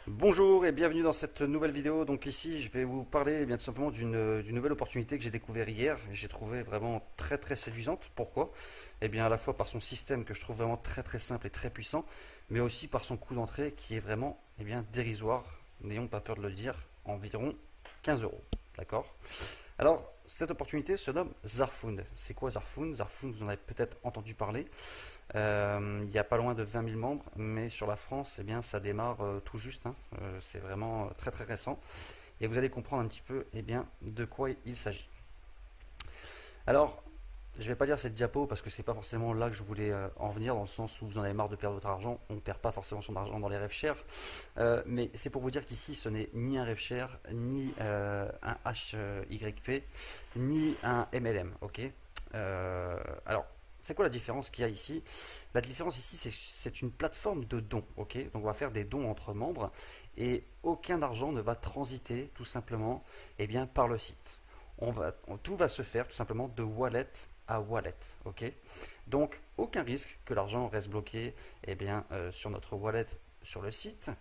Bonjour et bienvenue dans cette nouvelle vidéo. Donc ici, je vais vous parler tout simplement d'une nouvelle opportunité que j'ai découvert hier. J'ai trouvé vraiment très séduisante. Pourquoi? Eh bien à la fois par son système que je trouve vraiment très simple et très puissant, mais aussi par son coût d'entrée qui est vraiment dérisoire. N'ayons pas peur de le dire, environ 15 euros. D'accord? Alors, cette opportunité se nomme Zarfund. C'est quoi Zarfund? Zarfund, vous en avez peut-être entendu parler. Il n'y a pas loin de 20 000 membres, mais sur la France, eh bien, ça démarre tout juste, hein. C'est vraiment très récent. Et vous allez comprendre un petit peu de quoi il s'agit. Alors, je ne vais pas dire cette diapo parce que c'est pas forcément là que je voulais en venir, dans le sens où vous en avez marre de perdre votre argent. On ne perd pas forcément son argent dans les rêves chers. Mais c'est pour vous dire qu'ici, ce n'est ni un rêve cher, ni un HYP, ni un MLM. Ok. Alors, c'est quoi la différence qu'il y a ici? La différence ici, c'est une plateforme de dons. Ok. Donc, on va faire des dons entre membres et aucun argent ne va transiter tout simplement par le site. Tout va se faire tout simplement de wallet à wallet. Ok. Donc, aucun risque que l'argent reste bloqué sur notre wallet sur le site.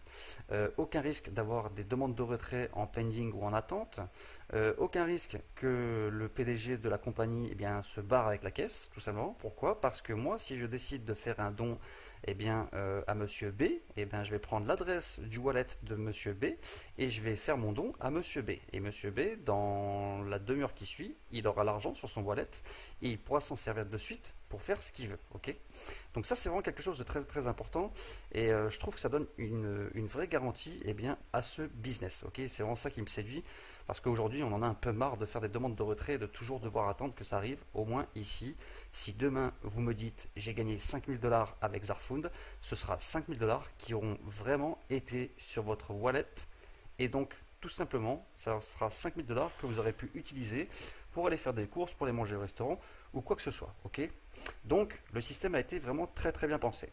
Aucun risque d'avoir des demandes de retrait en pending ou en attente. Aucun risque que le PDG de la compagnie se barre avec la caisse, tout simplement. Pourquoi? Parce que moi, si je décide de faire un don à Monsieur B, je vais prendre l'adresse du wallet de Monsieur B et je vais faire mon don à Monsieur B. Et Monsieur B, dans la demi-heure qui suit, il aura l'argent sur son wallet et il pourra s'en servir de suite pour faire ce qu'il veut. Ok. Donc ça, c'est vraiment quelque chose de très important et je trouve que ça donne une vraie garantie à ce business. Ok. C'est vraiment ça qui me séduit parce qu'aujourd'hui, on en a un peu marre de faire des demandes de retrait et de toujours devoir attendre que ça arrive. Au moins ici, si demain vous me dites j'ai gagné 5 000 $ avec Zarfund, ce sera 5 000 $ qui auront vraiment été sur votre wallet et donc tout simplement, ça sera 5 000 $ que vous aurez pu utiliser pour aller faire des courses, pour aller manger au restaurant ou quoi que ce soit. Ok. Donc le système a été vraiment très bien pensé.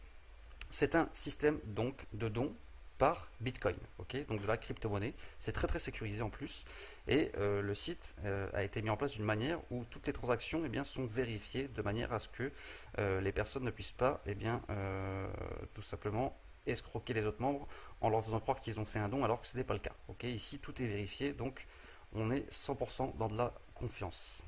C'est un système donc de dons par Bitcoin, ok, donc de la crypto-monnaie. C'est très sécurisé en plus. Et le site a été mis en place d'une manière où toutes les transactions sont vérifiées de manière à ce que les personnes ne puissent pas tout simplement escroquer les autres membres en leur faisant croire qu'ils ont fait un don alors que ce n'est pas le cas. Ok, ici tout est vérifié, donc on est 100% dans de la confiance.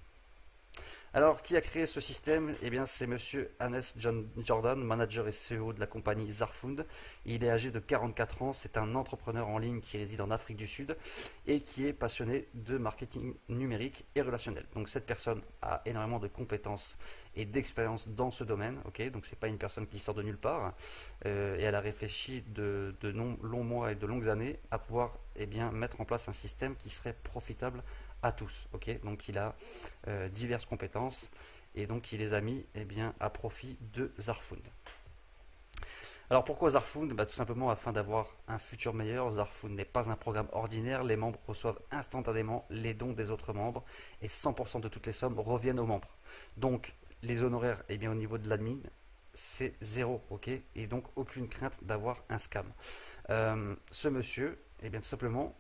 Alors, qui a créé ce système? Eh bien, c'est monsieur Hannes John Jordan, manager et CEO de la compagnie Zarfund. Il est âgé de 44 ans, c'est un entrepreneur en ligne qui réside en Afrique du Sud et qui est passionné de marketing numérique et relationnel. Donc, cette personne a énormément de compétences et d'expérience dans ce domaine. Ok, donc c'est pas une personne qui sort de nulle part et elle a réfléchi de longs mois et de longues années à pouvoir mettre en place un système qui serait profitable à tous. Ok, donc il a diverses compétences et donc il les a mis à profit de Zarfund. Alors pourquoi Zarfund? Tout simplement afin d'avoir un futur meilleur. Zarfund n'est pas un programme ordinaire, les membres reçoivent instantanément les dons des autres membres et 100% de toutes les sommes reviennent aux membres. Donc les honoraires au niveau de l'admin, c'est zéro, ok, et donc aucune crainte d'avoir un scam. Ce monsieur, tout simplement,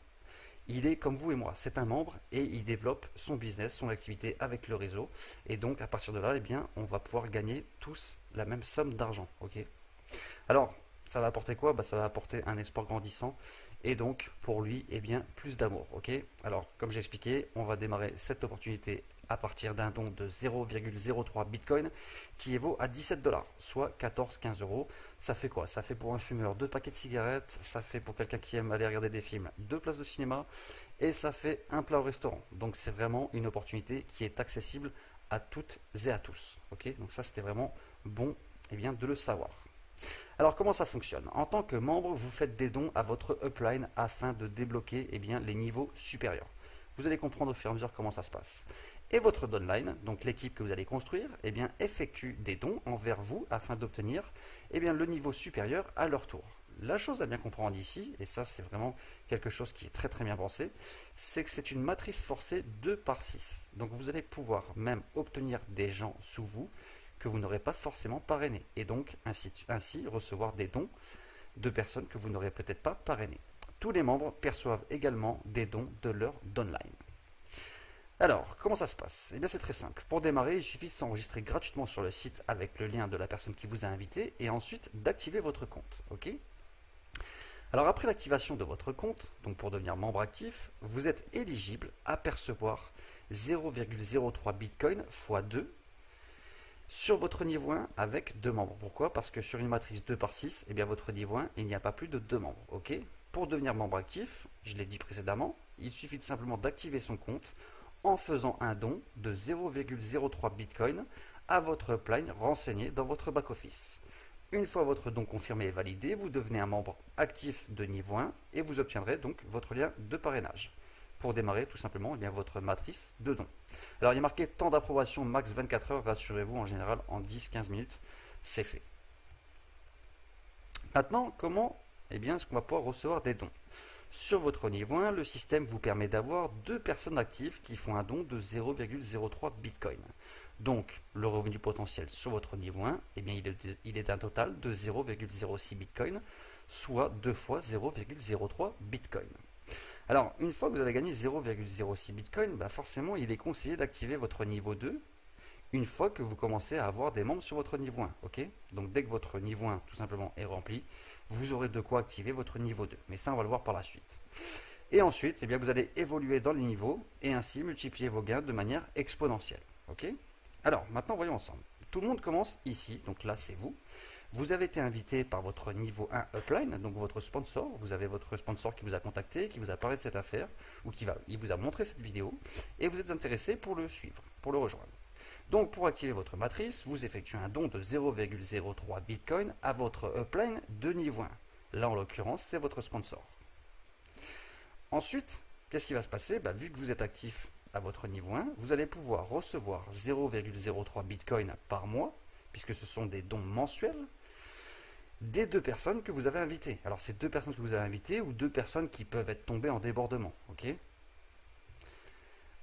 il est comme vous et moi, c'est un membre et il développe son business, son activité avec le réseau. Et donc à partir de là, on va pouvoir gagner tous la même somme d'argent. Ok. Alors, ça va apporter quoi? Ça va apporter un espoir grandissant et donc pour lui, plus d'amour. Ok. Alors, comme j'ai expliqué, on va démarrer cette opportunité à partir d'un don de 0,03 Bitcoin qui évaut à 17 $, soit 14-15 euros. Ça fait quoi? Ça fait pour un fumeur 2 paquets de cigarettes, ça fait pour quelqu'un qui aime aller regarder des films 2 places de cinéma et ça fait un plat au restaurant. Donc c'est vraiment une opportunité qui est accessible à toutes et à tous. Ok, donc ça c'était vraiment bon de le savoir. Alors comment ça fonctionne? En tant que membre, vous faites des dons à votre upline afin de débloquer les niveaux supérieurs. Vous allez comprendre au fur et à mesure comment ça se passe. Et votre downline, donc l'équipe que vous allez construire, effectue des dons envers vous afin d'obtenir le niveau supérieur à leur tour. La chose à bien comprendre ici, et ça c'est vraiment quelque chose qui est très bien pensé, c'est que c'est une matrice forcée 2 par 6. Donc vous allez pouvoir même obtenir des gens sous vous que vous n'aurez pas forcément parrainés et donc ainsi recevoir des dons de personnes que vous n'aurez peut-être pas parrainées. Tous les membres perçoivent également des dons de leur downline. Alors, comment ça se passe? Eh bien, c'est très simple. Pour démarrer, il suffit de s'enregistrer gratuitement sur le site avec le lien de la personne qui vous a invité et ensuite d'activer votre compte. Ok. Alors après l'activation de votre compte, donc pour devenir membre actif, vous êtes éligible à percevoir 0,03 Bitcoin x 2 sur votre niveau 1 avec 2 membres. Pourquoi? Parce que sur une matrice 2 par 6, eh bien votre niveau 1, il n'y a pas plus de 2 membres. Ok? Pour devenir membre actif, je l'ai dit précédemment, il suffit de simplement d'activer son compte en faisant un don de 0,03 Bitcoin à votre upline renseigné dans votre back-office. Une fois votre don confirmé et validé, vous devenez un membre actif de niveau 1 et vous obtiendrez donc votre lien de parrainage pour démarrer tout simplement votre matrice de dons. Alors il y a marqué temps d'approbation max 24 heures, rassurez-vous, en général en 10-15 minutes, c'est fait. Maintenant, comment est-ce qu'on va pouvoir recevoir des dons? Sur votre niveau 1, le système vous permet d'avoir 2 personnes actives qui font un don de 0,03 Bitcoin. Donc, le revenu potentiel sur votre niveau 1, il est d'un total de 0,06 Bitcoin, soit 2 fois 0,03 Bitcoin. Alors, une fois que vous avez gagné 0,06 Bitcoin, forcément, il est conseillé d'activer votre niveau 2 une fois que vous commencez à avoir des membres sur votre niveau 1. Ok? Donc, dès que votre niveau 1, tout simplement, est rempli, vous aurez de quoi activer votre niveau 2. Mais ça, on va le voir par la suite. Et ensuite, vous allez évoluer dans les niveaux et ainsi multiplier vos gains de manière exponentielle. Ok? Alors, maintenant, voyons ensemble. Tout le monde commence ici, donc là, c'est vous. Vous avez été invité par votre niveau 1 upline, donc votre sponsor. Vous avez votre sponsor qui vous a contacté, qui vous a parlé de cette affaire, ou il vous a montré cette vidéo, et vous êtes intéressé pour le suivre, pour le rejoindre. Donc, pour activer votre matrice, vous effectuez un don de 0,03 Bitcoin à votre upline de niveau 1. Là, en l'occurrence, c'est votre sponsor. Ensuite, qu'est-ce qui va se passer? Vu que vous êtes actif à votre niveau 1, vous allez pouvoir recevoir 0,03 Bitcoin par mois, puisque ce sont des dons mensuels, des 2 personnes que vous avez invitées. Alors, c'est 2 personnes que vous avez invitées ou 2 personnes qui peuvent être tombées en débordement. Ok?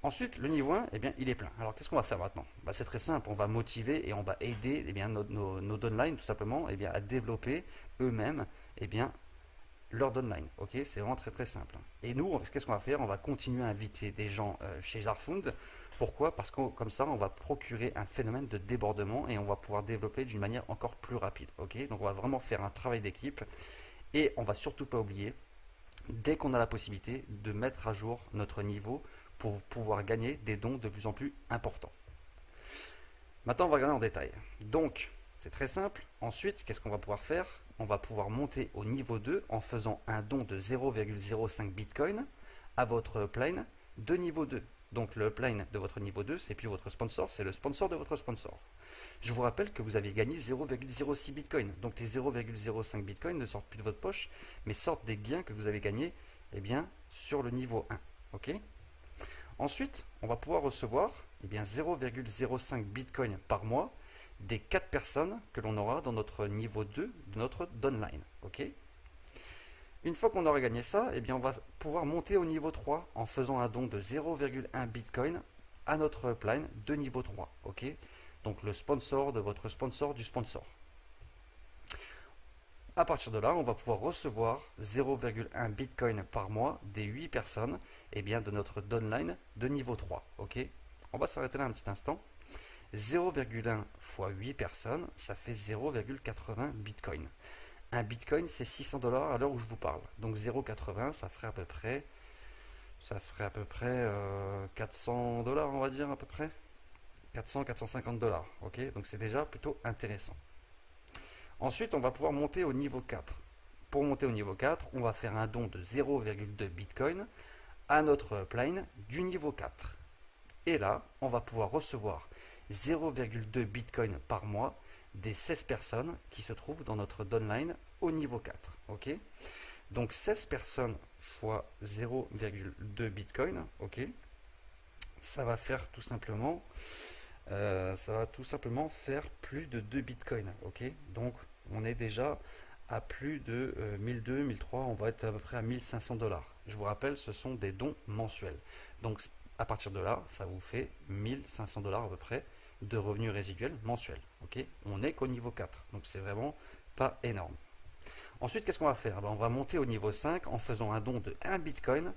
Ensuite, le niveau 1, il est plein. Alors, qu'est-ce qu'on va faire maintenant? C'est très simple, on va motiver et on va aider nos downlines tout simplement à développer eux-mêmes leur downline. Ok, c'est vraiment très très simple. Et nous, qu'est-ce qu'on va faire? On va continuer à inviter des gens chez Zarfund. Pourquoi? Parce que comme ça, on va procurer un phénomène de débordement et on va pouvoir développer d'une manière encore plus rapide. Ok, donc on va vraiment faire un travail d'équipe et on va surtout pas oublier, dès qu'on a la possibilité, de mettre à jour notre niveau pour pouvoir gagner des dons de plus en plus importants. Maintenant, on va regarder en détail. Donc, c'est très simple. Ensuite, qu'est-ce qu'on va pouvoir faire? On va pouvoir monter au niveau 2 en faisant un don de 0,05 Bitcoin à votre upline de niveau 2. Donc le upline de votre niveau 2, c'est plus votre sponsor, c'est le sponsor de votre sponsor. Je vous rappelle que vous avez gagné 0,06 Bitcoin. Donc les 0,05 Bitcoin ne sortent plus de votre poche, mais sortent des gains que vous avez gagnés sur le niveau 1. Ok? Ensuite, on va pouvoir recevoir 0,05 Bitcoin par mois des 4 personnes que l'on aura dans notre niveau 2 de notre downline. Ok? Une fois qu'on aura gagné ça, on va pouvoir monter au niveau 3 en faisant un don de 0,1 Bitcoin à notre upline de niveau 3. Ok? Donc le sponsor de votre sponsor du sponsor. À partir de là, on va pouvoir recevoir 0,1 Bitcoin par mois des 8 personnes de notre downline de niveau 3. Ok? On va s'arrêter là un petit instant. 0,1 fois 8 personnes, ça fait 0,80 Bitcoin. Un Bitcoin, c'est 600 $ à l'heure où je vous parle. Donc 0,80, ça ferait à peu près 400 $, on va dire à peu près. 400-450 $. Ok, donc c'est déjà plutôt intéressant. Ensuite, on va pouvoir monter au niveau 4. Pour monter au niveau 4, on va faire un don de 0,2 Bitcoin à notre upline du niveau 4. Et là, on va pouvoir recevoir 0,2 Bitcoin par mois des 16 personnes qui se trouvent dans notre downline au niveau 4. Ok? Donc 16 personnes fois 0,2 Bitcoin, ok? Ça va faire tout simplement faire plus de 2 Bitcoins. Ok? Donc on est déjà à plus de 1200, 1300, on va être à peu près à 1500 $. Je vous rappelle, ce sont des dons mensuels. Donc à partir de là, ça vous fait 1500 $ à peu près de revenus résiduels mensuels. Ok? On n'est qu'au niveau 4, donc c'est vraiment pas énorme. Ensuite, qu'est-ce qu'on va faire? On va monter au niveau 5 en faisant un don de 1 Bitcoin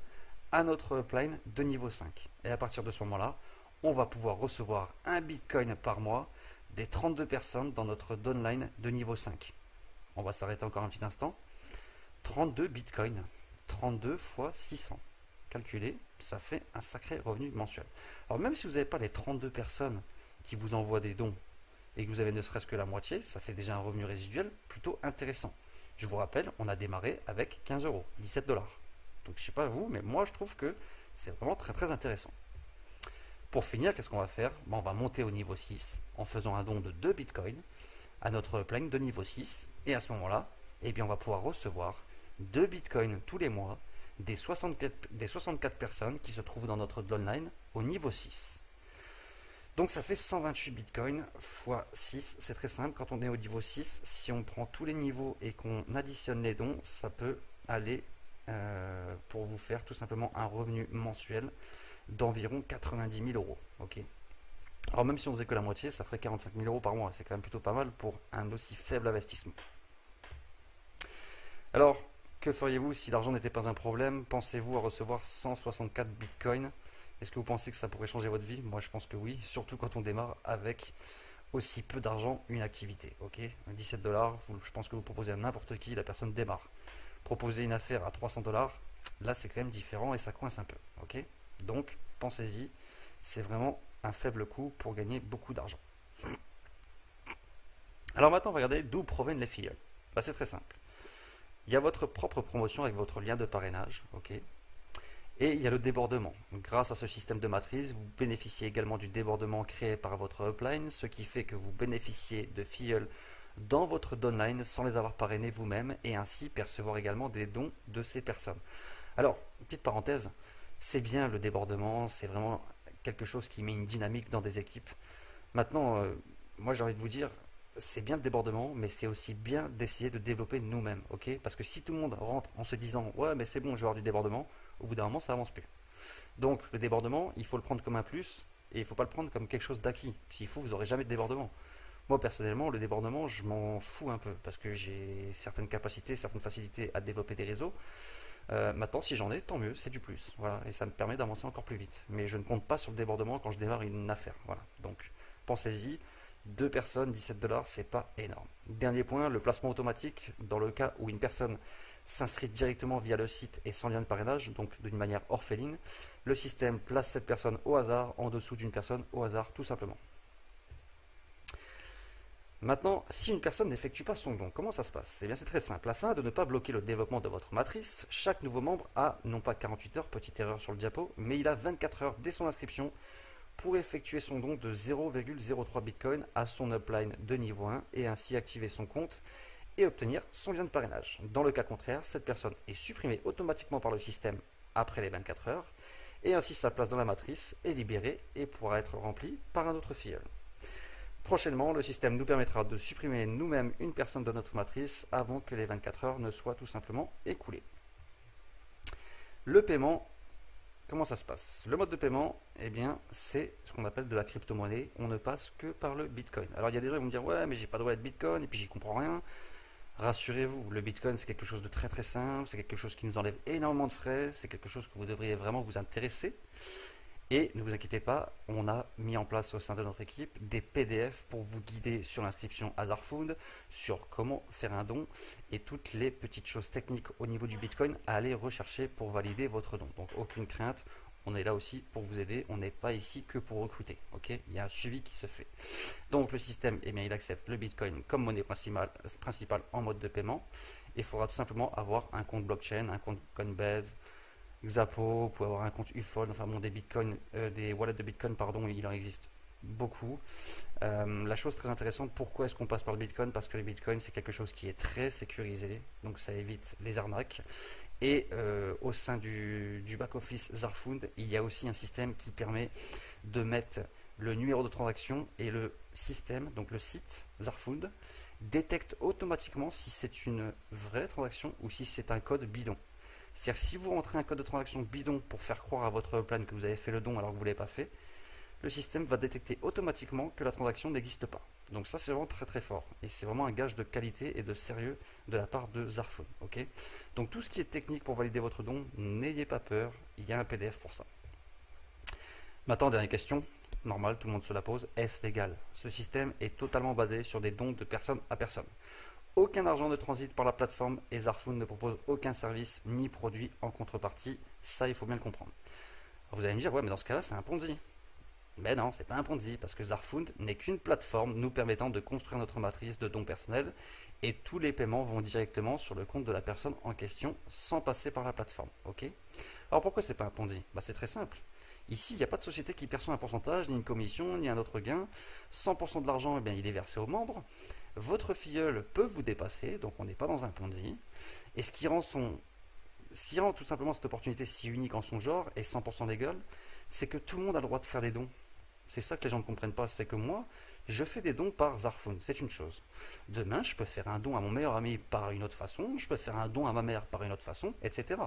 à notre upline de niveau 5. Et à partir de ce moment-là, on va pouvoir recevoir 1 Bitcoin par mois des 32 personnes dans notre downline de niveau 5. On va s'arrêter encore un petit instant. 32 bitcoins. 32 fois 600. Calculé, ça fait un sacré revenu mensuel. Alors même si vous n'avez pas les 32 personnes qui vous envoient des dons et que vous avez ne serait-ce que la moitié, ça fait déjà un revenu résiduel plutôt intéressant. Je vous rappelle, on a démarré avec 15 euros, 17 dollars. Donc je sais pas vous, mais moi je trouve que c'est vraiment très très intéressant. Pour finir, qu'est-ce qu'on va faire? On va monter au niveau 6 en faisant un don de 2 bitcoins à notre upline de niveau 6. Et à ce moment-là, eh bien, on va pouvoir recevoir 2 bitcoins tous les mois des 64 personnes qui se trouvent dans notre downline au niveau 6. Donc ça fait 128 bitcoins fois 6, c'est très simple. Quand on est au niveau 6, si on prend tous les niveaux et qu'on additionne les dons, ça peut aller pour vous faire tout simplement un revenu mensuel d'environ 90 000 euros. Ok. Alors même si on faisait que la moitié, ça ferait 45 000 euros par mois. C'est quand même plutôt pas mal pour un aussi faible investissement. Alors, que feriez-vous si l'argent n'était pas un problème? Pensez-vous à recevoir 164 bitcoins? Est-ce que vous pensez que ça pourrait changer votre vie? Moi, je pense que oui, surtout quand on démarre avec aussi peu d'argent une activité. Ok, 17 dollars, je pense que vous proposez à n'importe qui, la personne démarre. Proposer une affaire à 300 dollars, là c'est quand même différent et ça coince un peu. Ok, donc pensez-y, c'est vraiment un faible coût pour gagner beaucoup d'argent. Alors maintenant, on va regarder d'où proviennent les filleuls. Bah, c'est très simple. Il y a votre propre promotion avec votre lien de parrainage, ok. Et il y a le débordement. Grâce à ce système de matrice, vous bénéficiez également du débordement créé par votre upline, ce qui fait que vous bénéficiez de filleuls dans votre downline sans les avoir parrainés vous-même et ainsi percevoir également des dons de ces personnes. Alors, petite parenthèse, c'est bien le débordement, c'est vraiment quelque chose qui met une dynamique dans des équipes. Maintenant, moi j'ai envie de vous dire, c'est bien le débordement, mais c'est aussi bien d'essayer de développer nous-mêmes, ok? Parce que si tout le monde rentre en se disant, ouais, mais c'est bon, je vais avoir du débordement, au bout d'un moment, ça avance plus. Donc, le débordement, il faut le prendre comme un plus, et il ne faut pas le prendre comme quelque chose d'acquis. S'il faut, vous n'aurez jamais de débordement. Moi, personnellement, le débordement, je m'en fous un peu, parce que j'ai certaines capacités, certaines facilités à développer des réseaux. Maintenant, si j'en ai, tant mieux, c'est du plus. Voilà, et ça me permet d'avancer encore plus vite. Mais je ne compte pas sur le débordement quand je démarre une affaire. Voilà, donc pensez-y. 2 personnes, 17 dollars, c'est pas énorme. Dernier point, le placement automatique, dans le cas où une personne s'inscrit directement via le site et sans lien de parrainage, donc d'une manière orpheline, le système place cette personne au hasard en dessous d'une personne au hasard, tout simplement. Maintenant, si une personne n'effectue pas son don, comment ça se passe? Eh bien, c'est très simple. Afin de ne pas bloquer le développement de votre matrice, chaque nouveau membre a non pas 48 heures, petite erreur sur le diapo, mais il a 24 heures dès son inscription pour effectuer son don de 0,03 Bitcoin à son upline de niveau 1 et ainsi activer son compte et obtenir son lien de parrainage. Dans le cas contraire, cette personne est supprimée automatiquement par le système après les 24 heures et ainsi sa place dans la matrice est libérée et pourra être remplie par un autre filleul. Prochainement, le système nous permettra de supprimer nous-mêmes une personne de notre matrice avant que les 24 heures ne soient tout simplement écoulées. Le paiement, comment ça se passe? Le mode de paiement, eh bien, c'est ce qu'on appelle de la crypto-monnaie. On ne passe que par le Bitcoin. Alors, il y a des gens qui vont me dire, ouais, mais j'ai pas de wallet Bitcoin et puis j'y comprends rien. Rassurez-vous, le Bitcoin, c'est quelque chose de très très simple, c'est quelque chose qui nous enlève énormément de frais, c'est quelque chose que vous devriez vraiment vous intéresser. Et ne vous inquiétez pas, on a mis en place au sein de notre équipe des PDF pour vous guider sur l'inscription Hazardfood, sur comment faire un don et toutes les petites choses techniques au niveau du Bitcoin à aller rechercher pour valider votre don. Donc aucune crainte, on est là aussi pour vous aider, on n'est pas ici que pour recruter. Ok, il y a un suivi qui se fait. Donc le système, eh bien, il accepte le Bitcoin comme monnaie principale en mode de paiement. Il faudra tout simplement avoir un compte blockchain, un compte Coinbase, Xapo, vous pouvez avoir un compte Ufold, enfin bon, des bitcoins, des wallets de bitcoin, pardon, il en existe beaucoup. La chose très intéressante, pourquoi est-ce qu'on passe par le bitcoin? Parce que le bitcoin, c'est quelque chose qui est très sécurisé, donc ça évite les arnaques. Et au sein du back-office Zarfund, il y a aussi un système qui permet de mettre le numéro de transaction et le système, donc le site Zarfund, détecte automatiquement si c'est une vraie transaction ou si c'est un code bidon. C'est-à-dire si vous rentrez un code de transaction bidon pour faire croire à votre plan que vous avez fait le don alors que vous ne l'avez pas fait, le système va détecter automatiquement que la transaction n'existe pas. Donc ça c'est vraiment très très fort et c'est vraiment un gage de qualité et de sérieux de la part de Zarfund. Okay, donc tout ce qui est technique pour valider votre don, n'ayez pas peur, il y a un PDF pour ça. Maintenant, dernière question, normale, tout le monde se la pose, est-ce légal? Ce système est totalement basé sur des dons de personne à personne. Aucun argent ne transite par la plateforme et Zarfund ne propose aucun service ni produit en contrepartie. Ça, il faut bien le comprendre. Alors vous allez me dire, ouais, mais dans ce cas-là, c'est un Ponzi. Mais non, c'est pas un Ponzi, parce que Zarfund n'est qu'une plateforme nous permettant de construire notre matrice de dons personnels et tous les paiements vont directement sur le compte de la personne en question sans passer par la plateforme. Ok. Alors pourquoi c'est pas un Ponzi? Bah, c'est très simple. Ici, il n'y a pas de société qui perçoit un pourcentage, ni une commission, ni un autre gain. 100% de l'argent, eh bien, il est versé aux membres. Votre filleul peut vous dépasser, donc on n'est pas dans un Ponzi. Et ce qui rend tout simplement cette opportunité si unique en son genre et 100% légale, c'est que tout le monde a le droit de faire des dons. C'est ça que les gens ne comprennent pas, c'est que moi, je fais des dons par Zarfund, c'est une chose. Demain, je peux faire un don à mon meilleur ami par une autre façon, je peux faire un don à ma mère par une autre façon, etc.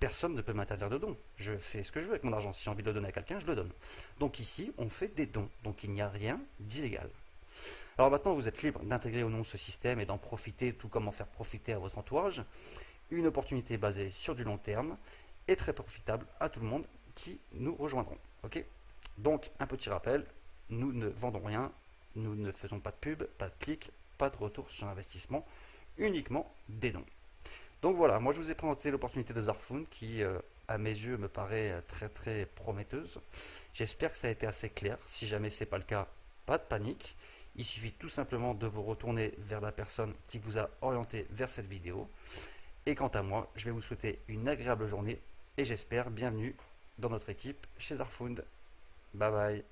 Personne ne peut m'interdire de don. Je fais ce que je veux avec mon argent. Si j'ai envie de le donner à quelqu'un, je le donne. Donc ici, on fait des dons. Donc il n'y a rien d'illégal. Alors maintenant, vous êtes libre d'intégrer ou non ce système et d'en profiter, tout comme en faire profiter à votre entourage. Une opportunité basée sur du long terme et très profitable à tout le monde qui nous rejoindront. Ok. Donc, un petit rappel, nous ne vendons rien, nous ne faisons pas de pub, pas de clics, pas de retour sur investissement, uniquement des dons. Donc voilà, moi je vous ai présenté l'opportunité de Zarfund qui, à mes yeux, me paraît très très prometteuse. J'espère que ça a été assez clair. Si jamais ce n'est pas le cas, pas de panique. Il suffit tout simplement de vous retourner vers la personne qui vous a orienté vers cette vidéo. Et quant à moi, je vais vous souhaiter une agréable journée et j'espère bienvenue dans notre équipe chez Zarfund. Bye bye.